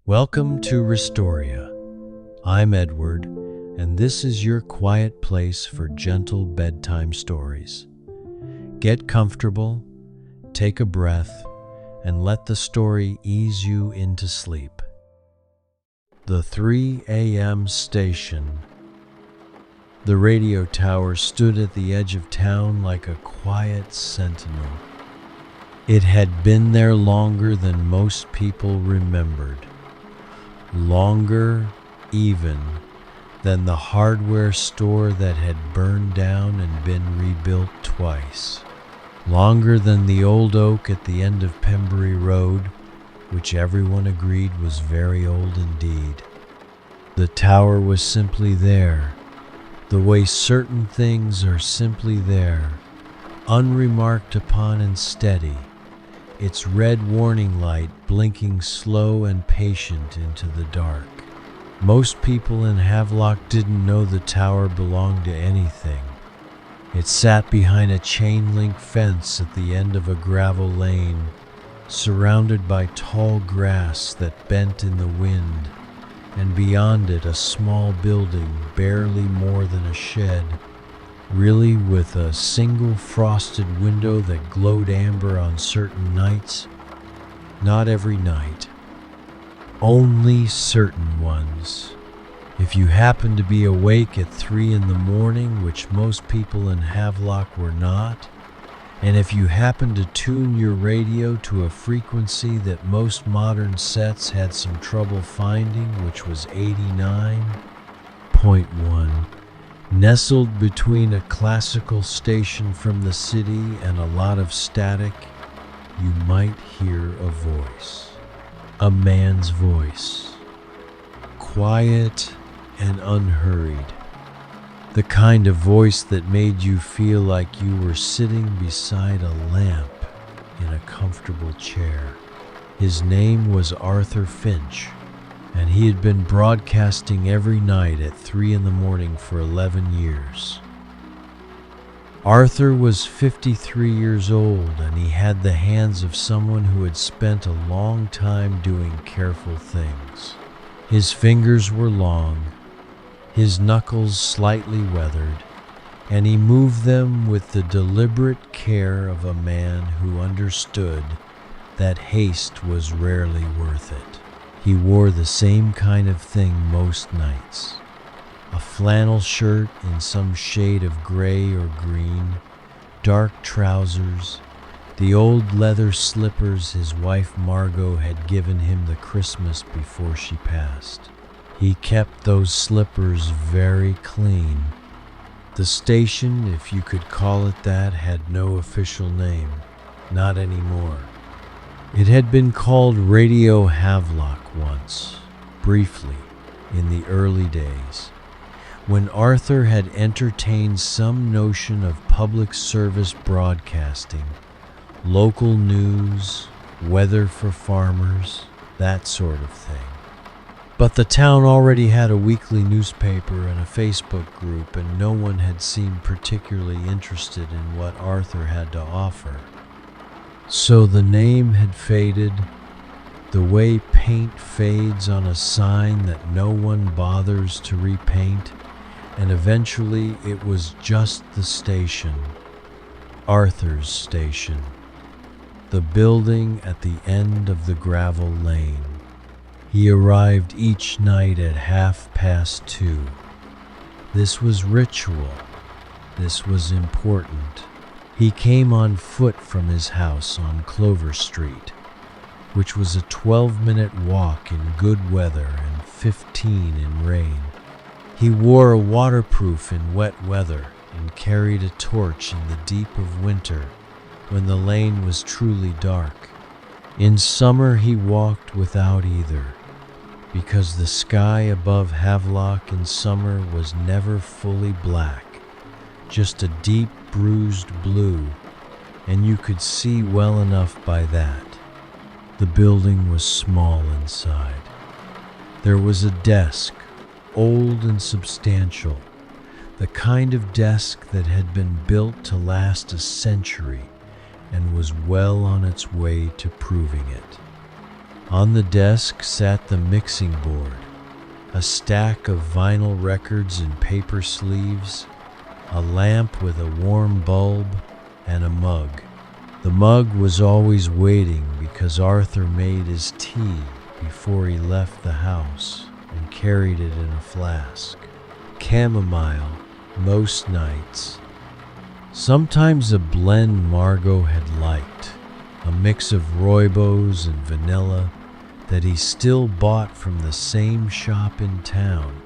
Welcome to Restoria. I'm Edward, and this is your quiet place for gentle bedtime stories. Get comfortable, take a breath, and let the story ease you into sleep. The 3 a.m. station. The radio tower stood at the edge of town like a quiet sentinel. It had been there longer than most people remembered. Longer, even, than the hardware store that had burned down and been rebuilt twice. Longer than the old oak at the end of Pembury Road, which everyone agreed was very old indeed. The tower was simply there, the way certain things are simply there, unremarked upon and steady, its red warning light blinking slow and patient into the dark. Most people in Havelock didn't know the tower belonged to anything. It sat behind a chain-link fence at the end of a gravel lane, surrounded by tall grass that bent in the wind, and beyond it a small building barely more than a shed, really with a single frosted window that glowed amber on certain nights. Not every night. Only certain ones. If you happened to be awake at 3 in the morning, which most people in Havelock were not, and if you happened to tune your radio to a frequency that most modern sets had some trouble finding, which was 89.1, nestled between a classical station from the city and a lot of static, you might hear a voice. A man's voice. Quiet and unhurried. The kind of voice that made you feel like you were sitting beside a lamp in a comfortable chair. His name was Arthur Finch, and he had been broadcasting every night at 3 in the morning for 11 years. Arthur was 53 years old, and he had the hands of someone who had spent a long time doing careful things. His fingers were long, his knuckles slightly weathered, and he moved them with the deliberate care of a man who understood that haste was rarely worth it. He wore the same kind of thing most nights. A flannel shirt in some shade of gray or green, dark trousers, the old leather slippers his wife Margot had given him the Christmas before she passed. He kept those slippers very clean. The station, if you could call it that, had no official name. Not anymore. It had been called Radio Havelock once, briefly, in the early days, when Arthur had entertained some notion of public service broadcasting, local news, weather for farmers, that sort of thing. But the town already had a weekly newspaper and a Facebook group, and no one had seemed particularly interested in what Arthur had to offer. So the name had faded, the way paint fades on a sign that no one bothers to repaint, and eventually it was just the station, Arthur's station, the building at the end of the gravel lane. He arrived each night at 2:30. This was ritual. This was important. He came on foot from his house on Clover Street, which was a 12-minute walk in good weather and 15 in rain. He wore a waterproof in wet weather and carried a torch in the deep of winter when the lane was truly dark. In summer he walked without either, because the sky above Havelock in summer was never fully black, just a deep bruised blue, and you could see well enough by that. The building was small inside. There was a desk, old and substantial, the kind of desk that had been built to last a century and was well on its way to proving it. On the desk sat the mixing board, a stack of vinyl records in paper sleeves, a lamp with a warm bulb, and a mug. The mug was always waiting because Arthur made his tea before he left the house and carried it in a flask. Chamomile most nights. Sometimes a blend Margot had liked, a mix of rooibos and vanilla that he still bought from the same shop in town,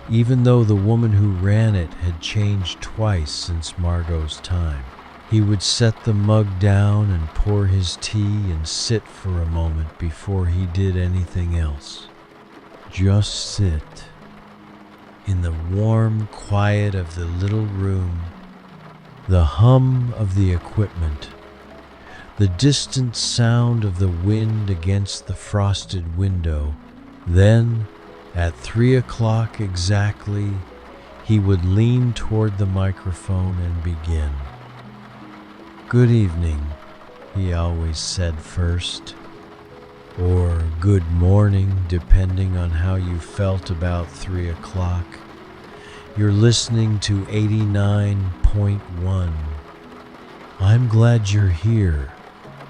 even though the woman who ran it had changed twice since Margot's time. He would set the mug down and pour his tea and sit for a moment before he did anything else. Just sit. In the warm quiet of the little room, the hum of the equipment, the distant sound of the wind against the frosted window. Then, at 3 o'clock exactly, he would lean toward the microphone and begin. "Good evening," he always said first, or "good morning," depending on how you felt about 3 o'clock. You're listening to 89.1. I'm glad you're here.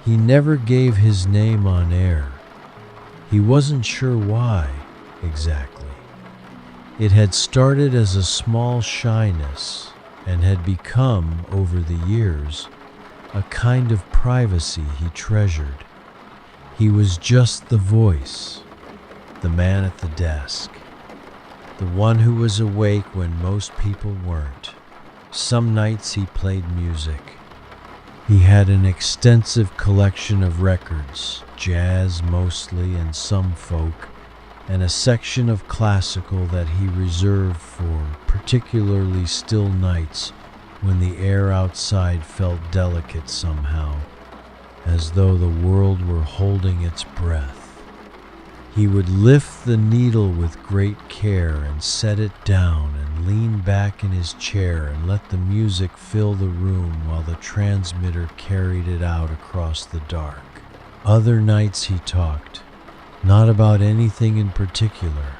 He never gave his name on air. He wasn't sure why, exactly. It had started as a small shyness and had become, over the years, a kind of privacy he treasured. He was just the voice, the man at the desk, the one who was awake when most people weren't. Some nights he played music. He had an extensive collection of records, jazz mostly and some folk, and a section of classical that he reserved for particularly still nights when the air outside felt delicate somehow, as though the world were holding its breath. He would lift the needle with great care and set it down and lean back in his chair and let the music fill the room while the transmitter carried it out across the dark. Other nights he talked, not about anything in particular,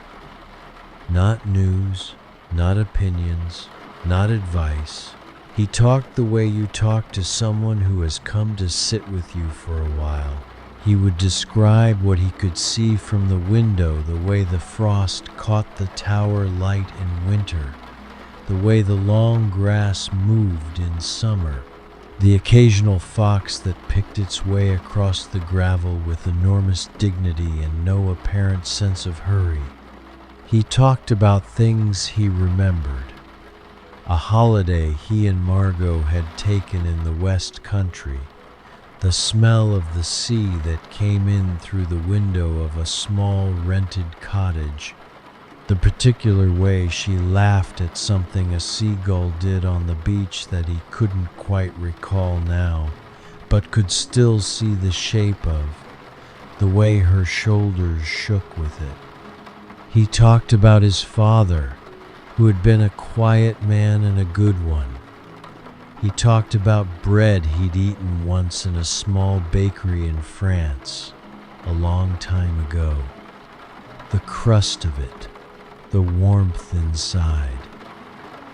not news, not opinions, not advice. He talked the way you talk to someone who has come to sit with you for a while. He would describe what he could see from the window, the way the frost caught the tower light in winter, the way the long grass moved in summer, the occasional fox that picked its way across the gravel with enormous dignity and no apparent sense of hurry. He talked about things he remembered. A holiday he and Margot had taken in the West Country, the smell of the sea that came in through the window of a small rented cottage, the particular way she laughed at something a seagull did on the beach that he couldn't quite recall now, but could still see the shape of, the way her shoulders shook with it. He talked about his father, who had been a quiet man and a good one. He talked about bread he'd eaten once in a small bakery in France, a long time ago. The crust of it, the warmth inside.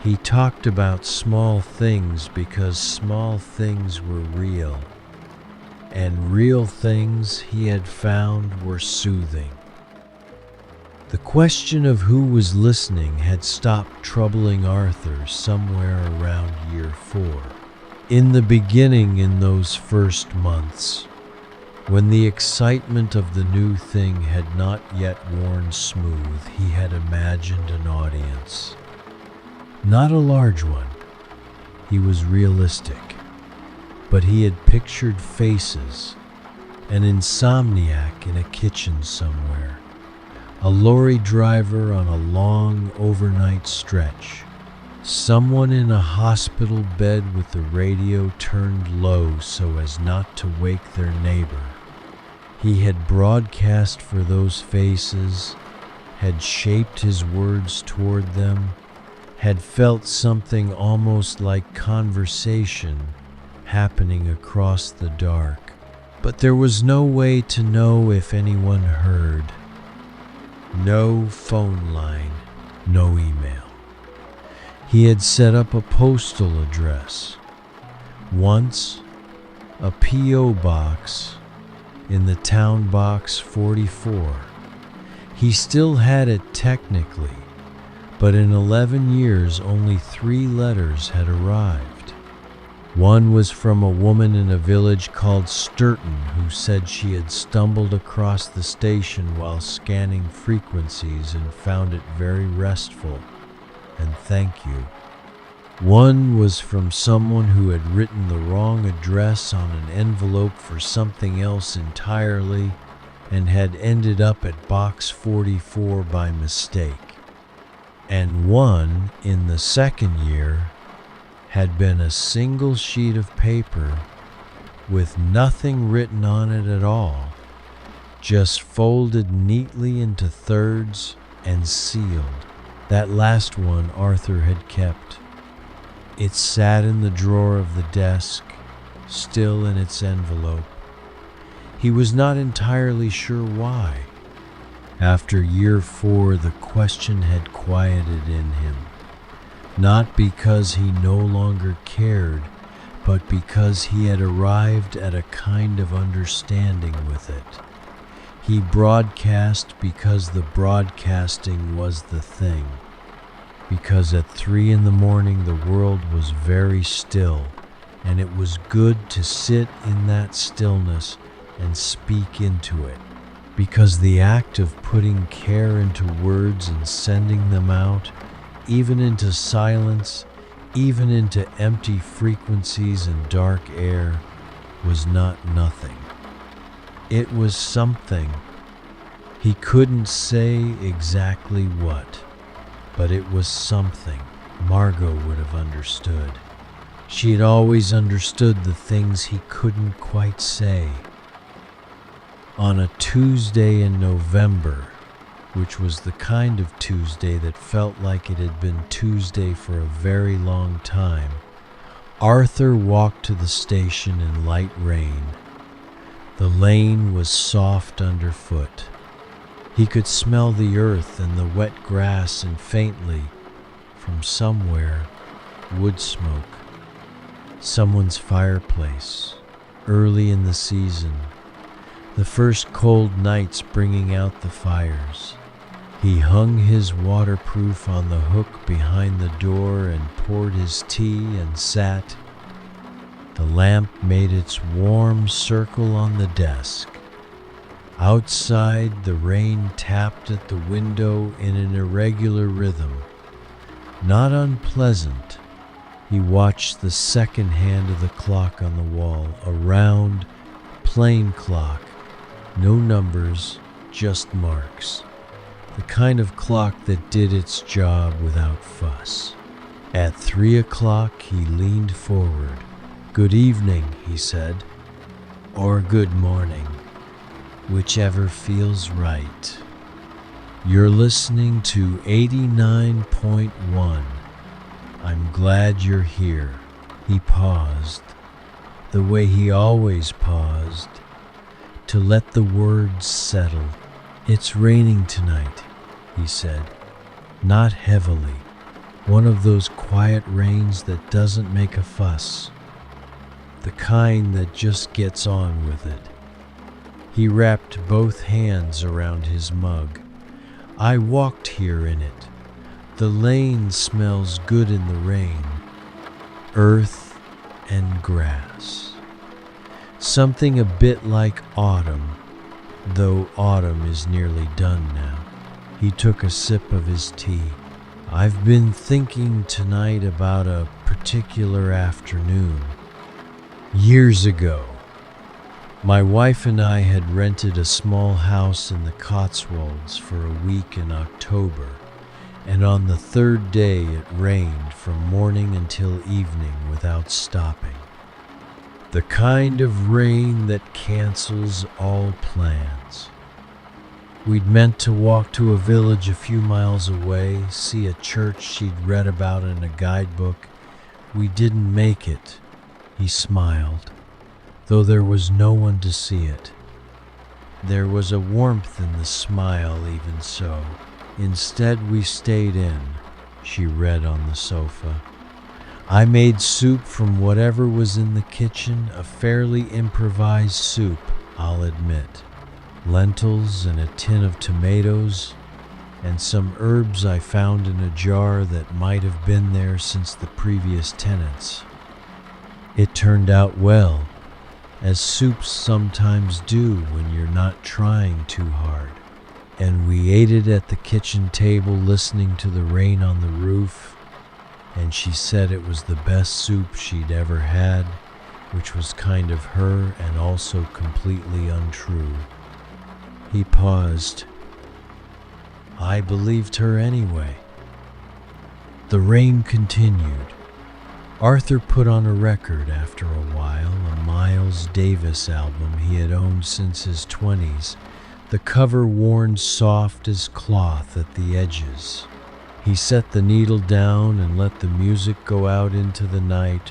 He talked about small things because small things were real, and real things he had found were soothing. The question of who was listening had stopped troubling Arthur somewhere around year 4. In the beginning, in those first months, when the excitement of the new thing had not yet worn smooth, he had imagined an audience. Not a large one. He was realistic. But he had pictured faces, an insomniac in a kitchen somewhere, a lorry driver on a long overnight stretch, someone in a hospital bed with the radio turned low so as not to wake their neighbor. He had broadcast for those faces, had shaped his words toward them, had felt something almost like conversation happening across the dark, But there was no way to know if anyone heard. No phone line, no email. He had set up a postal address. Once, a P.O. box in the town box 44. He still had it technically, but in 11 years only 3 letters had arrived. One was from a woman in a village called Sturton who said she had stumbled across the station while scanning frequencies and found it very restful, and thank you. One was from someone who had written the wrong address on an envelope for something else entirely and had ended up at box 44 by mistake. And one, in the second year, had been a single sheet of paper with nothing written on it at all, just folded neatly into thirds and sealed. That last one Arthur had kept. It sat in the drawer of the desk, still in its envelope. He was not entirely sure why. After year 4, the question had quieted in him. Not because he no longer cared, but because he had arrived at a kind of understanding with it. He broadcast because the broadcasting was the thing. Because at 3 in the morning the world was very still, and it was good to sit in that stillness and speak into it. Because the act of putting care into words and sending them out, even into silence, even into empty frequencies and dark air, was not nothing. It was something. He couldn't say exactly what, but it was something. Margot would have understood. She had always understood the things he couldn't quite say. On a Tuesday in November, which was the kind of Tuesday that felt like it had been Tuesday for a very long time, Arthur walked to the station in light rain. The lane was soft underfoot. He could smell the earth and the wet grass, and faintly, from somewhere, wood smoke. Someone's fireplace, early in the season, the first cold nights bringing out the fires. He hung his waterproof on the hook behind the door and poured his tea and sat. The lamp made its warm circle on the desk. Outside, the rain tapped at the window in an irregular rhythm. Not unpleasant. He watched the second hand of the clock on the wall, a round, plain clock. No numbers, just marks. The kind of clock that did its job without fuss. At 3 o'clock, he leaned forward. "Good evening," he said, "or good morning, whichever feels right. You're listening to 89.1. I'm glad you're here." He paused, the way he always paused, to let the words settle. "It's raining tonight," he said, "not heavily. One of those quiet rains that doesn't make a fuss. The kind that just gets on with it." He wrapped both hands around his mug. "I walked here in it. The lane smells good in the rain. Earth and grass. Something a bit like autumn, though autumn is nearly done now." He took a sip of his tea. "I've been thinking tonight about a particular afternoon. Years ago, my wife and I had rented a small house in the Cotswolds for a week in October, and on the 3rd day it rained from morning until evening without stopping. The kind of rain that cancels all plans. We'd meant to walk to a village a few miles away, see a church she'd read about in a guidebook. We didn't make it." He smiled. though there was no one to see it. There was a warmth in the smile even so. Instead, we stayed in, she read on the sofa. I made soup from whatever was in the kitchen, a fairly improvised soup, I'll admit. Lentils and a tin of tomatoes, and some herbs I found in a jar that might have been there since the previous tenants. It turned out well, as soups sometimes do when you're not trying too hard. And we ate it at the kitchen table listening to the rain on the roof, and she said it was the best soup she'd ever had, which was kind of her and also completely untrue. He paused. I believed her anyway. The rain continued. Arthur put on a record after a while, a Miles Davis album he had owned since his 20s, the cover worn soft as cloth at the edges. He set the needle down and let the music go out into the night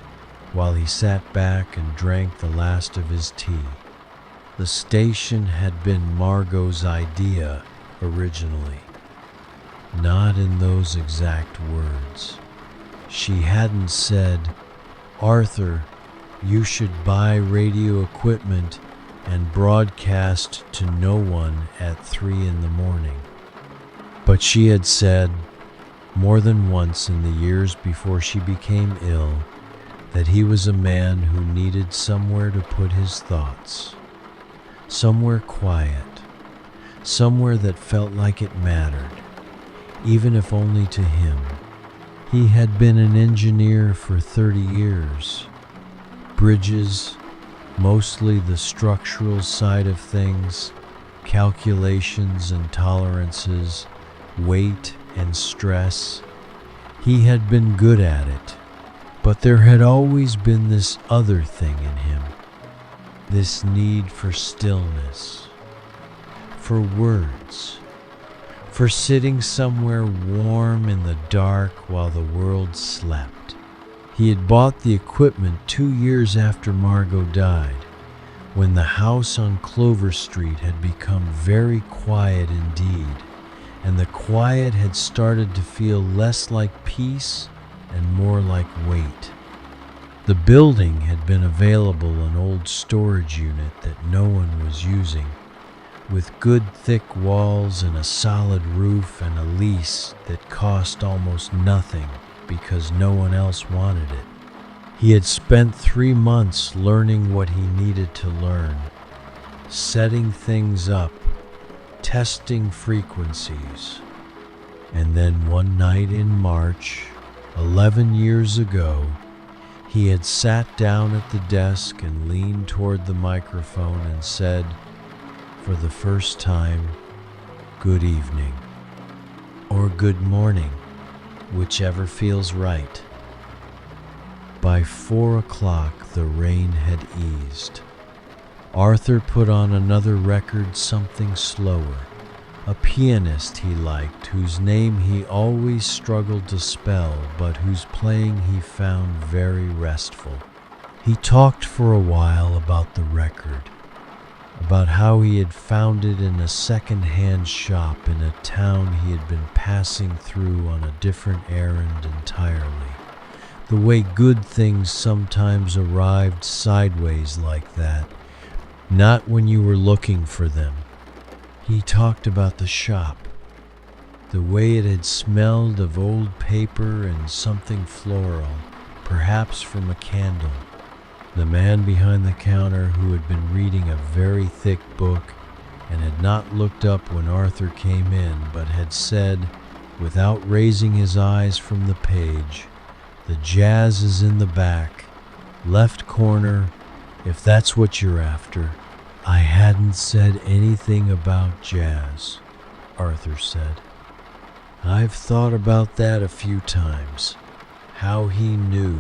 while he sat back and drank the last of his tea. The station had been Margot's idea originally. Not in those exact words. She hadn't said, Arthur, you should buy radio equipment and broadcast to no one at 3 a.m. But she had said, more than once in the years before she became ill, that he was a man who needed somewhere to put his thoughts. Somewhere quiet. Somewhere that felt like it mattered, even if only to him. He had been an engineer for 30 years. Bridges, mostly the structural side of things, calculations and tolerances, weight and stress. He had been good at it, but there had always been this other thing in him, this need for stillness, for words, for sitting somewhere warm in the dark while the world slept. He had bought the equipment 2 years after Margot died, when the house on Clover Street had become very quiet indeed, and the quiet had started to feel less like peace and more like weight. The building had been available an old storage unit that no one was using, with good thick walls and a solid roof and a lease that cost almost nothing because no one else wanted it. He had spent 3 months learning what he needed to learn, setting things up, testing frequencies. And then one night in March, 11 years ago, he had sat down at the desk and leaned toward the microphone and said, for the first time, good evening, or good morning, whichever feels right. By 4 o'clock, the rain had eased. Arthur put on another record, something slower, a pianist he liked, whose name he always struggled to spell, but whose playing he found very restful. He talked for a while about the record, about how he had found it in a second-hand shop in a town he had been passing through on a different errand entirely. The way good things sometimes arrived sideways like that, not when you were looking for them. He talked about the shop, the way it had smelled of old paper and something floral, perhaps from a candle. The man behind the counter, who had been reading a very thick book and had not looked up when Arthur came in, but had said, without raising his eyes from the page, "The jazz is in the back, left corner, if that's what you're after." I hadn't said anything about jazz, Arthur said. I've thought about that a few times, how he knew.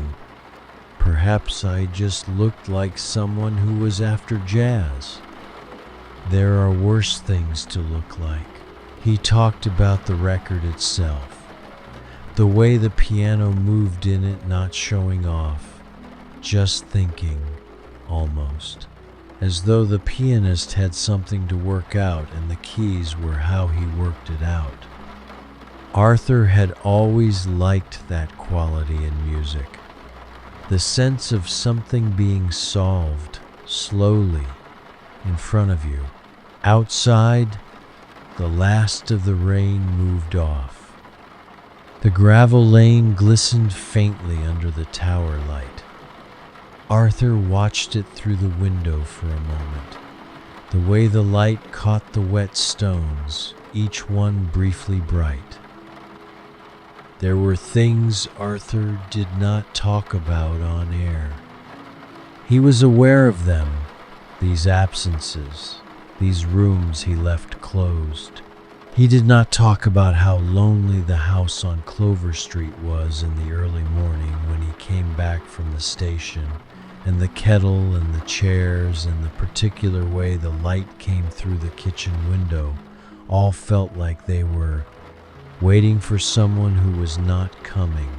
Perhaps I just looked like someone who was after jazz. There are worse things to look like. He talked about the record itself, the way the piano moved in it, not showing off, just thinking, almost. as though the pianist had something to work out and the keys were how he worked it out. Arthur had always liked that quality in music, the sense of something being solved slowly in front of you. Outside, the last of the rain moved off. The gravel lane glistened faintly under the tower light. Arthur watched it through the window for a moment, the way the light caught the wet stones, each one briefly bright. There were things Arthur did not talk about on air. He was aware of them, these absences, these rooms he left closed. He did not talk about how lonely the house on Clover Street was in the early morning when he came back from the station, and the kettle and the chairs and the particular way the light came through the kitchen window all felt like they were waiting for someone who was not coming.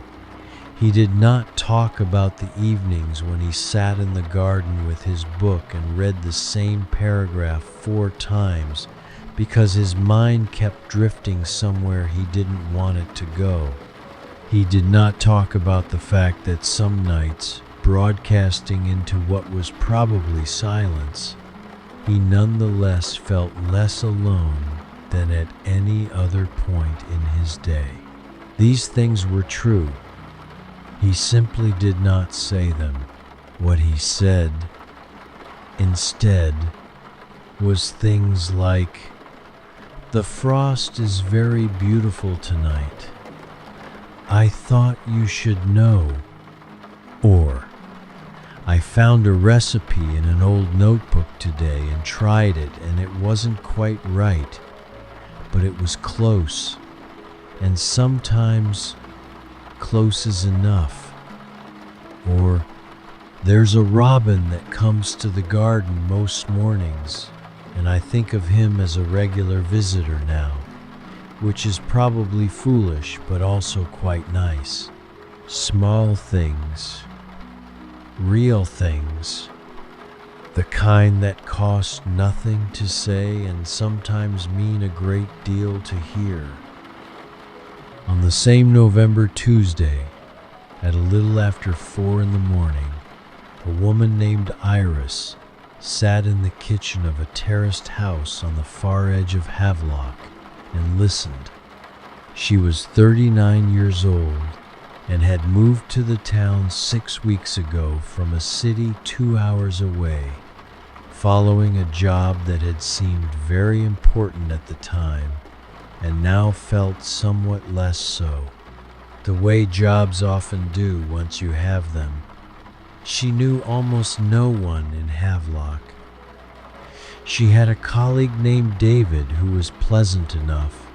He did not talk about the evenings when he sat in the garden with his book and read the same paragraph 4 times because his mind kept drifting somewhere he didn't want it to go. He did not talk about the fact that some nights, broadcasting into what was probably silence, he nonetheless felt less alone than at any other point in his day. These things were true. He simply did not say them. What he said, instead, was things like, "The frost is very beautiful tonight. I thought you should know." Or, "I found a recipe in an old notebook today and tried it, and it wasn't quite right, but it was close, and sometimes close is enough." Or, "There's a robin that comes to the garden most mornings, and I think of him as a regular visitor now, which is probably foolish but also quite nice." Small things, real things, the kind that cost nothing to say and sometimes mean a great deal to hear. On the same November Tuesday, at a little after 4 in the morning, a woman named Iris sat in the kitchen of a terraced house on the far edge of Havelock and listened. She was 39 years old and had moved to the town 6 weeks ago from a city 2 hours away, following a job that had seemed very important at the time and now felt somewhat less so, the way jobs often do once you have them. She knew almost no one in Havelock. She had a colleague named David who was pleasant enough,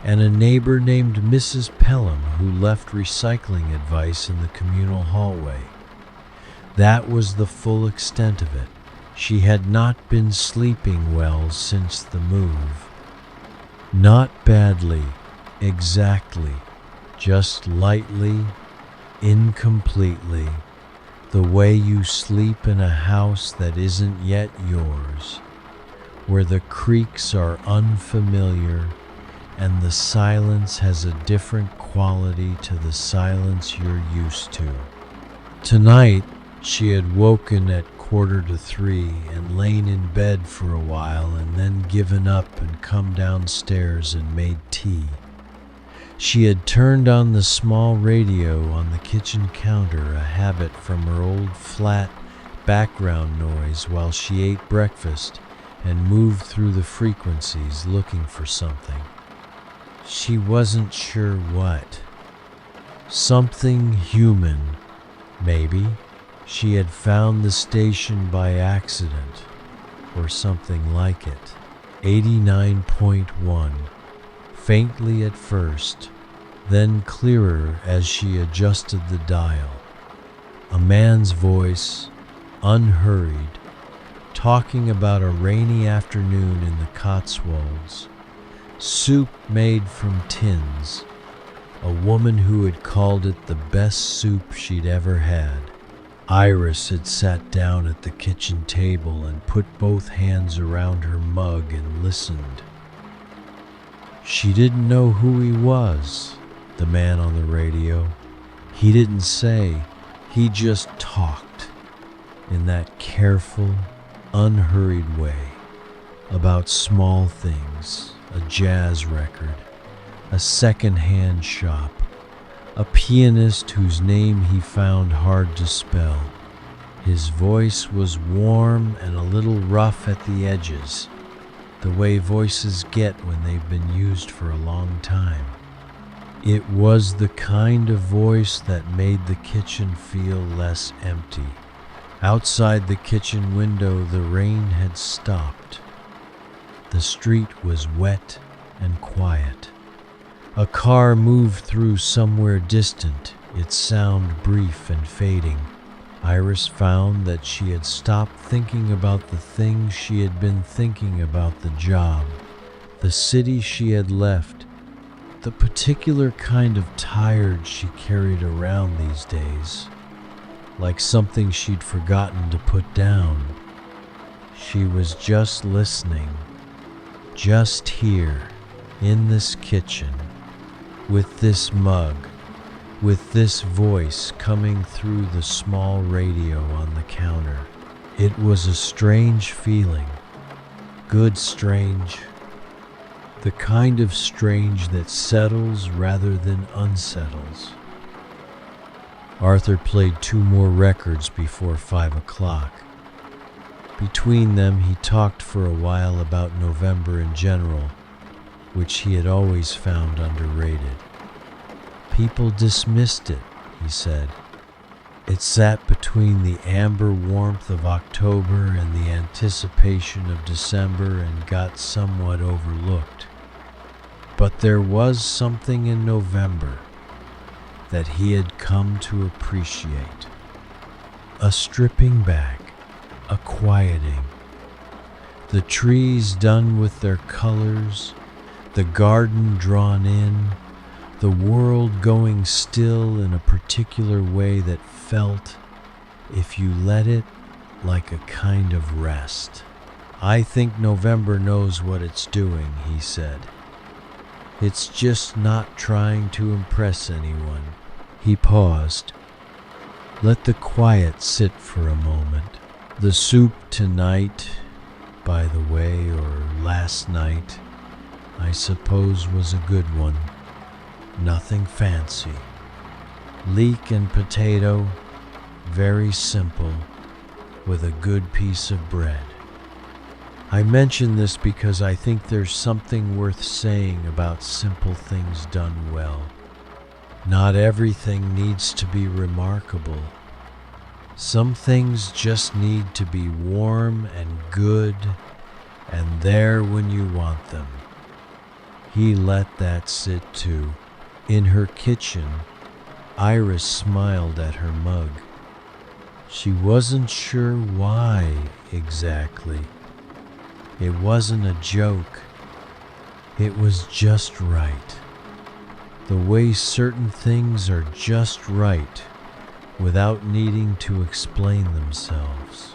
and a neighbor named Mrs. Pelham who left recycling advice in the communal hallway. That was the full extent of it. She had not been sleeping well since the move. Not badly, exactly, just lightly, incompletely, the way you sleep in a house that isn't yet yours, where the creaks are unfamiliar and the silence has a different quality to the silence you're used to. Tonight, she had woken at 2:45 and lain in bed for a while and then given up and come downstairs and made tea. She had turned on the small radio on the kitchen counter, a habit from her old flat background noise while she ate breakfast, and moved through the frequencies looking for something. She wasn't sure what. Something human, maybe. She had found the station by accident, or something like it. 89.1, faintly at first, then clearer as she adjusted the dial. A man's voice, unhurried, talking about a rainy afternoon in the Cotswolds, soup made from tins, a woman who had called it the best soup she'd ever had. Iris had sat down at the kitchen table and put both hands around her mug and listened. She didn't know who he was, the man on the radio. He didn't say, he just talked in that careful, unhurried way about small things, a jazz record, a second-hand shop, a pianist whose name he found hard to spell. His voice was warm and a little rough at the edges, the way voices get when they've been used for a long time. It was the kind of voice that made the kitchen feel less empty. Outside the kitchen window, the rain had stopped. The street was wet and quiet. A car moved through somewhere distant, its sound brief and fading. Iris found that she had stopped thinking about the things she had been thinking about: the job, the city she had left, the particular kind of tired she carried around these days, like something she'd forgotten to put down. She was just listening, just here, in this kitchen, with this mug, with this voice coming through the small radio on the counter. It was a strange feeling, good strange, the kind of strange that settles rather than unsettles. Arthur played 2 more records before 5 o'clock. Between them, he talked for a while about November in general, which he had always found underrated. People dismissed it, he said. It sat between the amber warmth of October and the anticipation of December and got somewhat overlooked. But there was something in November that he had come to appreciate. A stripping back, a quieting. The trees done with their colors, the garden drawn in, the world going still in a particular way that felt, if you let it, like a kind of rest. I think November knows what it's doing, he said. It's just not trying to impress anyone. He paused. Let the quiet sit for a moment. The soup tonight, by the way, or last night, I suppose was a good one. Nothing fancy. Leek and potato, very simple, with a good piece of bread. I mention this because I think there's something worth saying about simple things done well. Not everything needs to be remarkable. Some things just need to be warm and good and there when you want them. He let that sit too. In her kitchen, Iris smiled at her mug. She wasn't sure why exactly. It wasn't a joke. It was just right. The way certain things are just right without needing to explain themselves.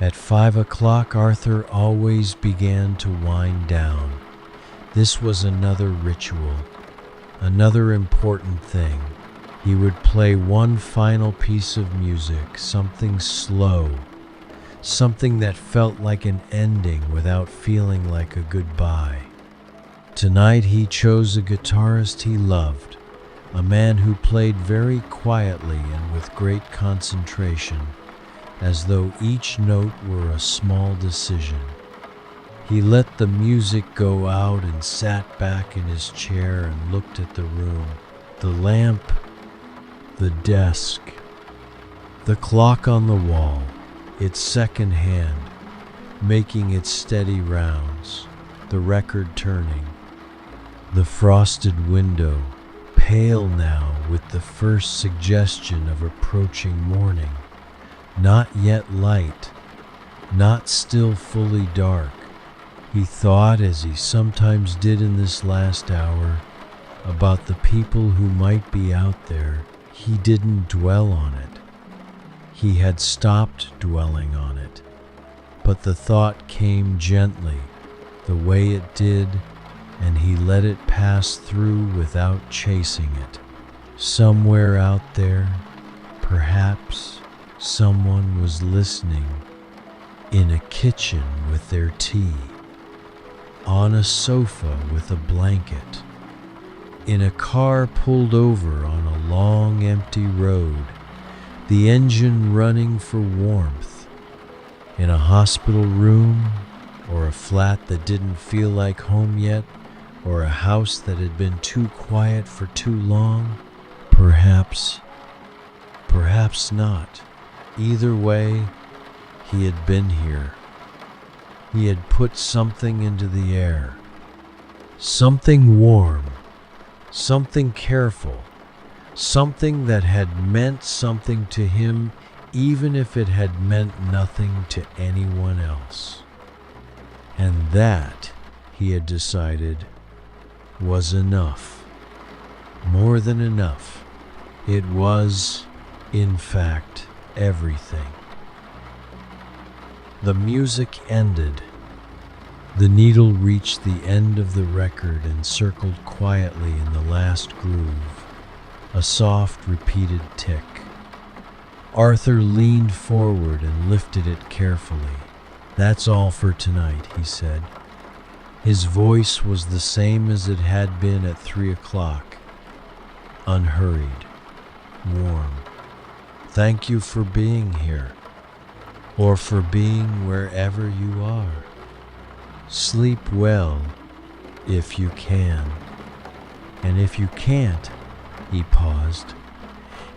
At 5 o'clock, Arthur always began to wind down. This was another ritual, another important thing. He would play one final piece of music, something slow, something that felt like an ending without feeling like a goodbye. Tonight he chose a guitarist he loved, a man who played very quietly and with great concentration, as though each note were a small decision. He let the music go out and sat back in his chair and looked at the room, the lamp, the desk, the clock on the wall, its second hand, making its steady rounds, the record turning, the frosted window, pale now with the first suggestion of approaching morning, not yet light, not still fully dark. He thought, as he sometimes did in this last hour, about the people who might be out there. He didn't dwell on it. He had stopped dwelling on it, but the thought came gently, the way it did, and he let it pass through without chasing it. Somewhere out there, perhaps, someone was listening, in a kitchen with their tea, on a sofa with a blanket, in a car pulled over on a long empty road, the engine running for warmth, in a hospital room, or a flat that didn't feel like home yet, or a house that had been too quiet for too long. Perhaps not. Either way, he had been here. He had put something into the air. Something warm, something careful, something that had meant something to him, even if it had meant nothing to anyone else. And that, he had decided, was enough. More than enough. It was, in fact, everything. The music ended. The needle reached the end of the record and circled quietly in the last groove, a soft, repeated tick. Arthur leaned forward and lifted it carefully. "That's all for tonight," he said. His voice was the same as it had been at 3 o'clock, unhurried, warm. "Thank you for being here, or for being wherever you are. Sleep well, if you can. And if you can't," he paused,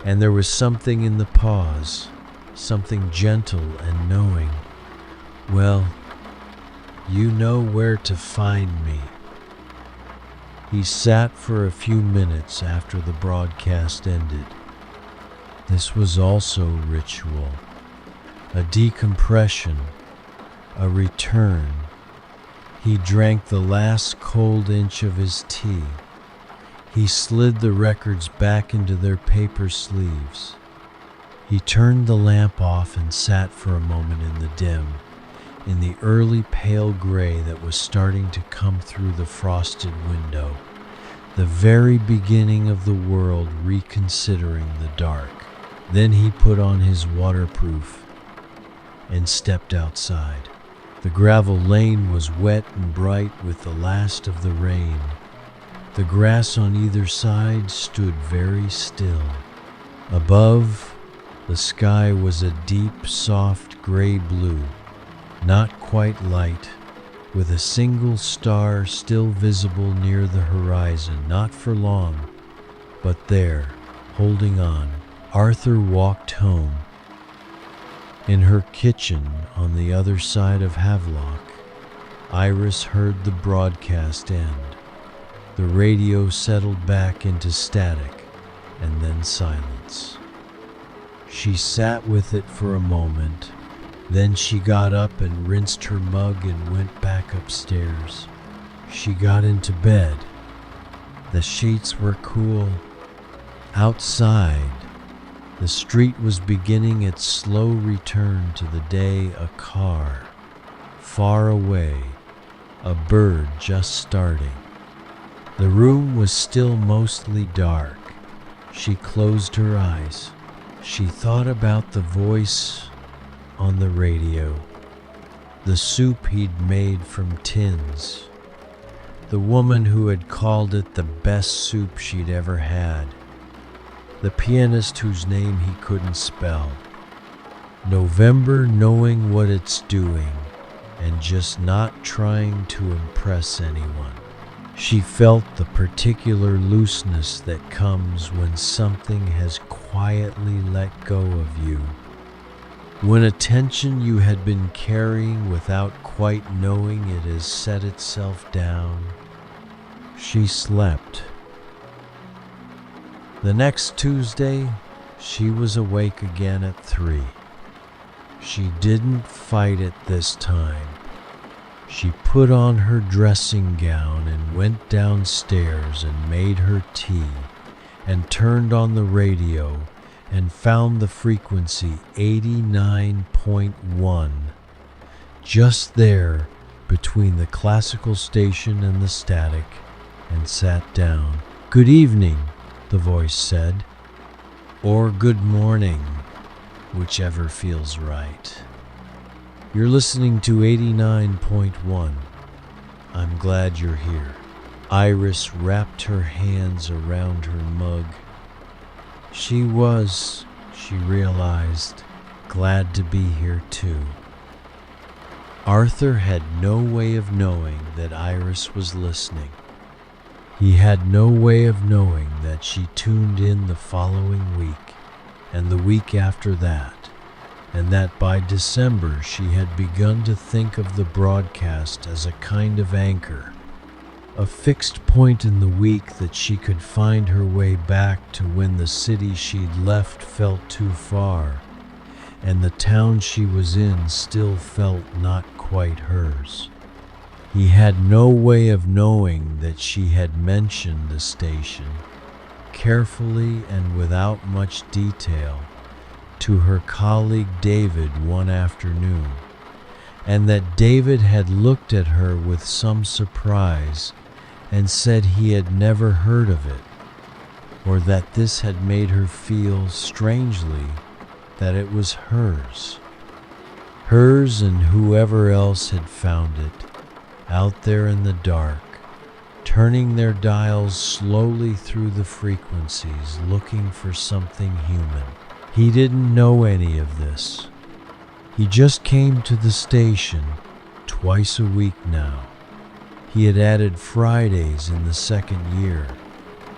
and there was something in the pause, something gentle and knowing. "Well, you know where to find me." He sat for a few minutes after the broadcast ended. This was also ritual, a decompression, a return. He drank the last cold inch of his tea. He slid the records back into their paper sleeves. He turned the lamp off and sat for a moment in the dim, in the early pale gray that was starting to come through the frosted window, the very beginning of the world reconsidering the dark. Then he put on his waterproof and stepped outside. The gravel lane was wet and bright with the last of the rain. The grass on either side stood very still. Above, the sky was a deep, soft gray blue, not quite light, with a single star still visible near the horizon, not for long, but there, holding on. Arthur walked home. In her kitchen on the other side of Havelock, Iris heard the broadcast end. The radio settled back into static and then silence. She sat with it for a moment. Then she got up and rinsed her mug and went back upstairs. She got into bed. The sheets were cool. Outside, the street was beginning its slow return to the day. A car, far away, a bird just starting. The room was still mostly dark. She closed her eyes. She thought about the voice on the radio, the soup he'd made from tins, the woman who had called it the best soup she'd ever had, the pianist whose name he couldn't spell. November knowing what it's doing and just not trying to impress anyone. She felt the particular looseness that comes when something has quietly let go of you, when a tension you had been carrying without quite knowing it has set itself down. She slept. The next Tuesday, she was awake again at 3. She didn't fight it this time. She put on her dressing gown and went downstairs and made her tea and turned on the radio and found the frequency 89.1, just there between the classical station and the static, and sat down. "Good evening," the voice said, "or good morning, whichever feels right. You're listening to 89.1. I'm glad you're here." Iris wrapped her hands around her mug. She realized, glad to be here too. Arthur had no way of knowing that Iris was listening. He had no way of knowing that she tuned in the following week and the week after that, and that by December she had begun to think of the broadcast as a kind of anchor, a fixed point in the week that she could find her way back to when the city she'd left felt too far, and the town she was in still felt not quite hers. He had no way of knowing that she had mentioned the station, carefully and without much detail, to her colleague David one afternoon, and that David had looked at her with some surprise and said he had never heard of it, or that this had made her feel strangely that it was hers. Hers and whoever else had found it, out there in the dark, turning their dials slowly through the frequencies, looking for something human. He didn't know any of this. He just came to the station twice a week now. He had added Fridays in the second year,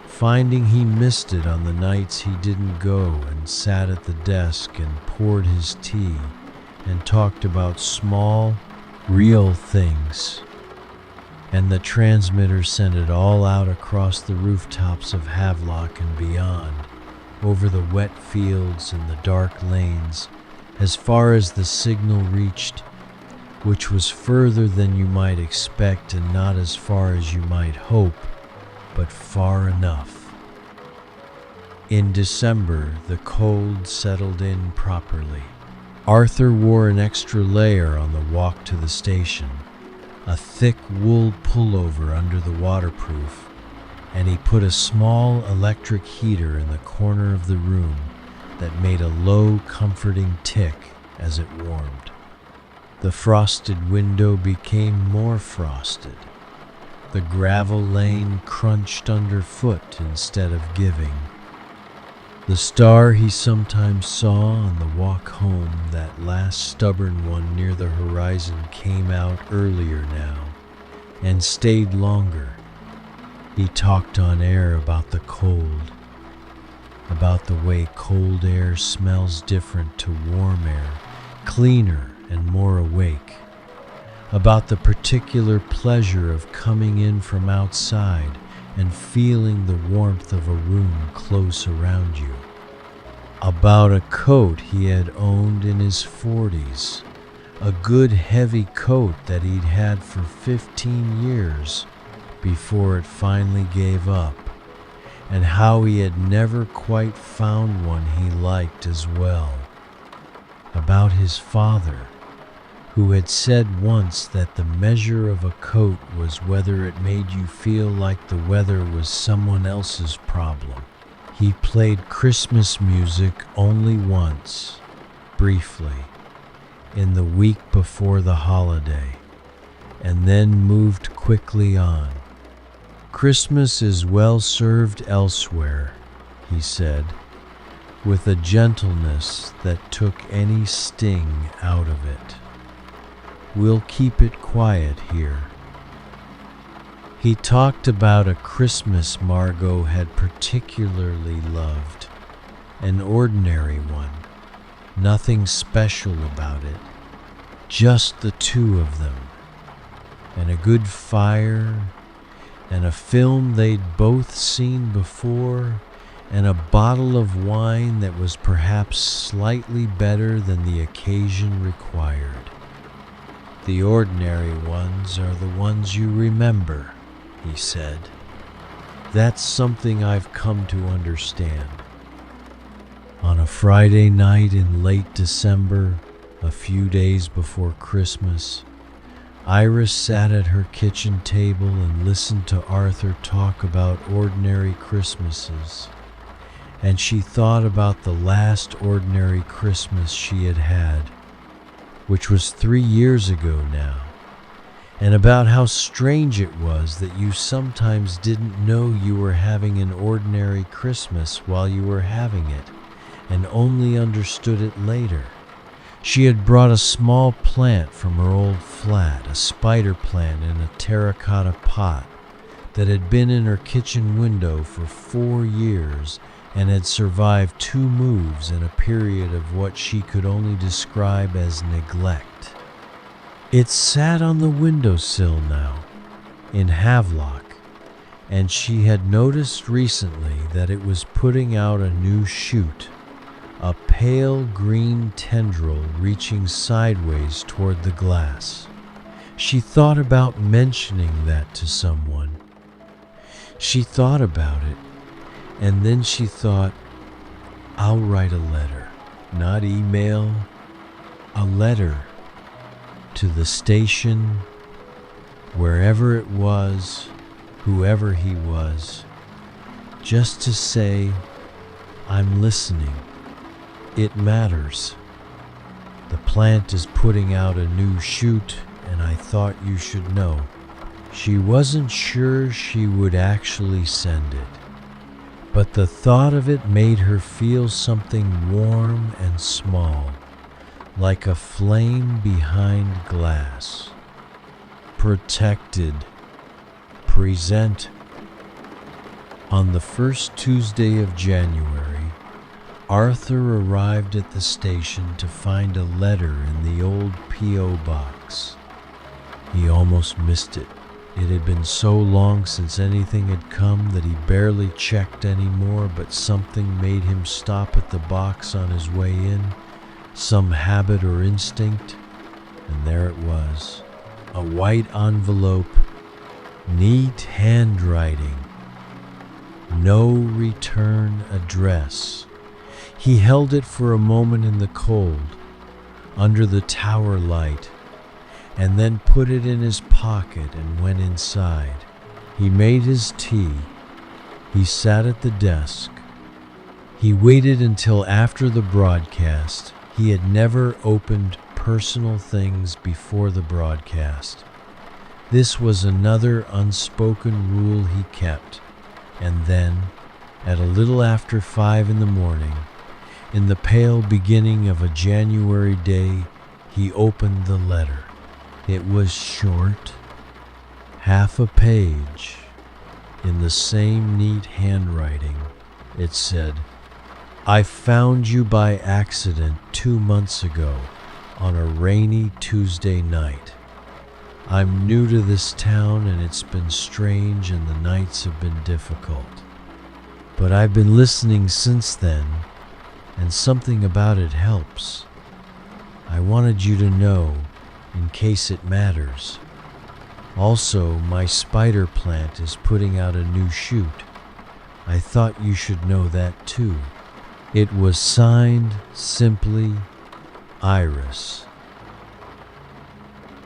finding he missed it on the nights he didn't go, and sat at the desk and poured his tea and talked about small, real things. And the transmitter sent it all out across the rooftops of Havelock and beyond, over the wet fields and the dark lanes, as far as the signal reached, which was further than you might expect and not as far as you might hope, but far enough. In December, the cold settled in properly. Arthur wore an extra layer on the walk to the station, a thick wool pullover under the waterproof, and he put a small electric heater in the corner of the room that made a low, comforting tick as it warmed. The frosted window became more frosted. The gravel lane crunched underfoot instead of giving. The star he sometimes saw on the walk home, that last stubborn one near the horizon, came out earlier now and stayed longer. He talked on air about the cold, about the way cold air smells different to warm air, cleaner and more awake, about the particular pleasure of coming in from outside and feeling the warmth of a room close around you, about a coat he had owned in his 40s, a good heavy coat that he'd had for 15 years before it finally gave up, and how he had never quite found one he liked as well, about his father, who had said once that the measure of a coat was whether it made you feel like the weather was someone else's problem. He played Christmas music only once, briefly, in the week before the holiday, and then moved quickly on. "Christmas is well served elsewhere," he said, with a gentleness that took any sting out of it. "We'll keep it quiet here." He talked about a Christmas Margot had particularly loved, an ordinary one, nothing special about it, just the two of them, and a good fire, and a film they'd both seen before, and a bottle of wine that was perhaps slightly better than the occasion required. "The ordinary ones are the ones you remember," he said. "That's something I've come to understand. On a Friday night in late December, a few days before Christmas, Iris sat at her kitchen table and listened to Arthur talk about ordinary Christmases. And she thought about the last ordinary Christmas she had had, which was 3 years ago now, and about how strange it was that you sometimes didn't know you were having an ordinary Christmas while you were having it, and only understood it later. She had brought a small plant from her old flat, a spider plant in a terracotta pot that had been in her kitchen window for 4 years and had survived 2 moves in a period of what she could only describe as neglect. It sat on the windowsill now, in Havelock, and she had noticed recently that it was putting out a new shoot, a pale green tendril reaching sideways toward the glass. She thought about mentioning that to someone. She thought about it, and then she thought, I'll write a letter, not email, a letter to the station, wherever it was, whoever he was, just to say, I'm listening. It matters. The plant is putting out a new shoot, and I thought you should know. She wasn't sure she would actually send it, but the thought of it made her feel something warm and small, like a flame behind glass. Protected. Present. On the first Tuesday of January, Arthur arrived at the station to find a letter in the old P.O. box. He almost missed it. It had been so long since anything had come that he barely checked anymore, but something made him stop at the box on his way in, some habit or instinct, and there it was, a white envelope, neat handwriting, no return address. He held it for a moment in the cold, under the tower light, and then put it in his pocket and went inside. He made his tea. He sat at the desk. He waited until after the broadcast. He had never opened personal things before the broadcast. This was another unspoken rule he kept. And then, at a little after 5 in the morning, in the pale beginning of a January day, he opened the letter. It was short, half a page, in the same neat handwriting. It said, I found you by accident 2 months ago on a rainy Tuesday night. I'm new to this town and it's been strange and the nights have been difficult. But I've been listening since then, and something about it helps. I wanted you to know, in case it matters. Also, my spider plant is putting out a new shoot. I thought you should know that too. It was signed simply Iris.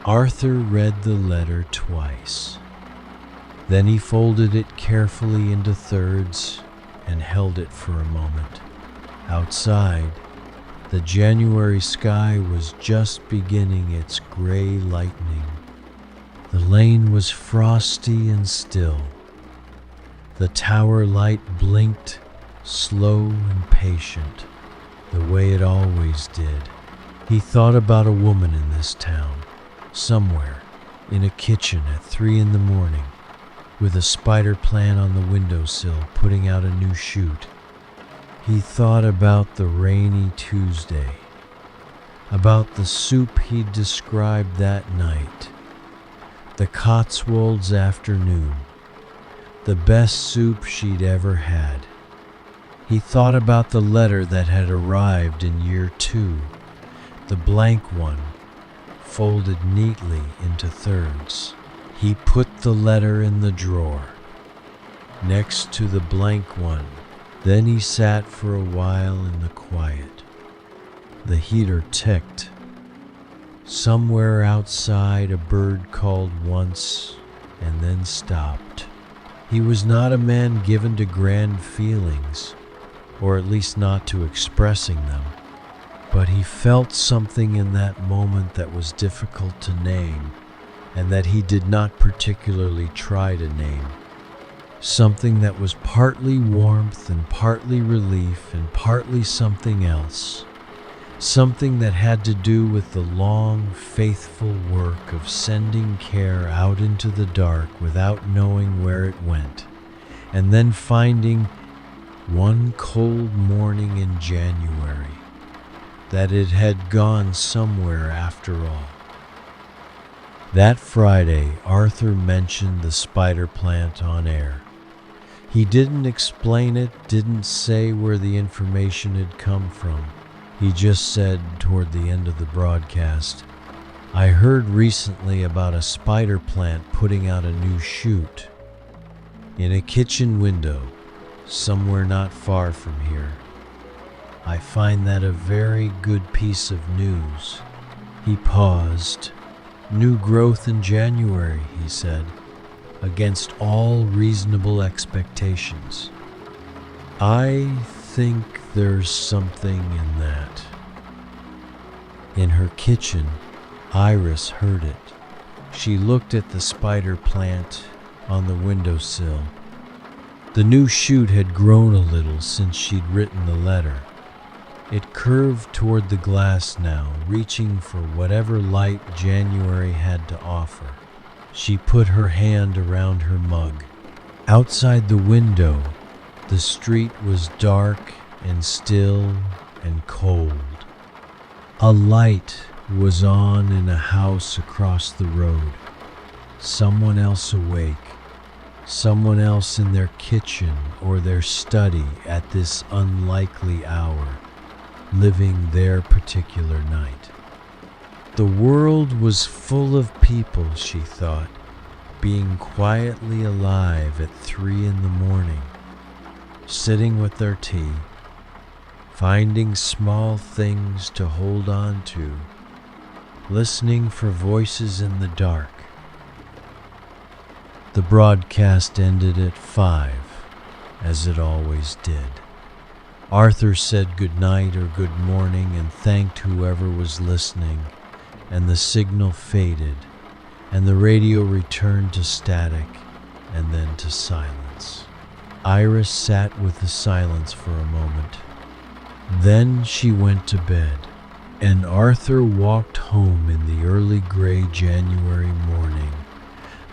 Arthur read the letter twice. Then he folded it carefully into thirds and held it for a moment. Outside, the January sky was just beginning its gray lightning. The lane was frosty and still. The tower light blinked, slow and patient, the way it always did. He thought about a woman in this town, somewhere, in a kitchen at 3 in the morning, with a spider plant on the windowsill putting out a new shoot. He thought about the rainy Tuesday, about the soup he'd described that night, the Cotswolds afternoon, the best soup she'd ever had. He thought about the letter that had arrived in year 2, the blank one, folded neatly into thirds. He put the letter in the drawer, next to the blank one, Then he sat for a while in the quiet. The heater ticked. Somewhere outside, a bird called once and then stopped. He was not a man given to grand feelings, or at least not to expressing them, but he felt something in that moment that was difficult to name, and that he did not particularly try to name. Something that was partly warmth and partly relief and partly something else. Something that had to do with the long, faithful work of sending care out into the dark without knowing where it went, and then finding one cold morning in January that it had gone somewhere after all. That Friday, Arthur mentioned the spider plant on air. He didn't explain it, didn't say where the information had come from. He just said toward the end of the broadcast, "I heard recently about a spider plant putting out a new shoot in a kitchen window somewhere not far from here. I find that a very good piece of news." He paused. "New growth in January," he said, "against all reasonable expectations. I think there's something in that." In her kitchen, Iris heard it. She looked at the spider plant on the windowsill. The new shoot had grown a little since she'd written the letter. It curved toward the glass now, reaching for whatever light January had to offer. She put her hand around her mug. Outside the window, the street was dark and still and cold. A light was on in a house across the road. Someone else awake. Someone else in their kitchen or their study at this unlikely hour, living their particular night. The world was full of people, she thought, being quietly alive at 3 a.m, sitting with their tea, finding small things to hold on to, listening for voices in the dark. The broadcast ended at 5, as it always did. Arthur said good night or good morning and thanked whoever was listening, and the signal faded, and the radio returned to static and then to silence. Iris sat with the silence for a moment. Then she went to bed, and Arthur walked home in the early gray January morning,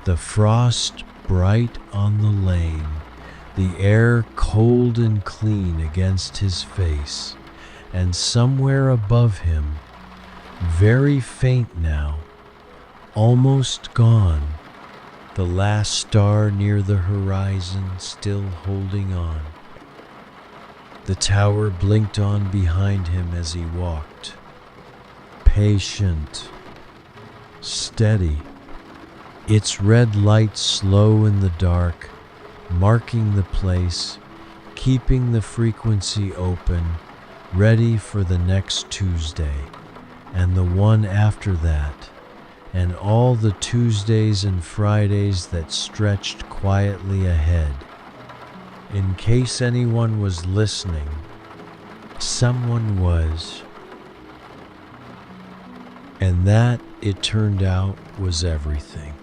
the frost bright on the lane, the air cold and clean against his face, and somewhere above him, very faint now, almost gone, the last star near the horizon still holding on. The tower blinked on behind him as he walked. Patient, steady, its red light slow in the dark, marking the place, keeping the frequency open, ready for the next Tuesday, and the one after that, and all the Tuesdays and Fridays that stretched quietly ahead. In case anyone was listening, someone was. And that, it turned out, was everything.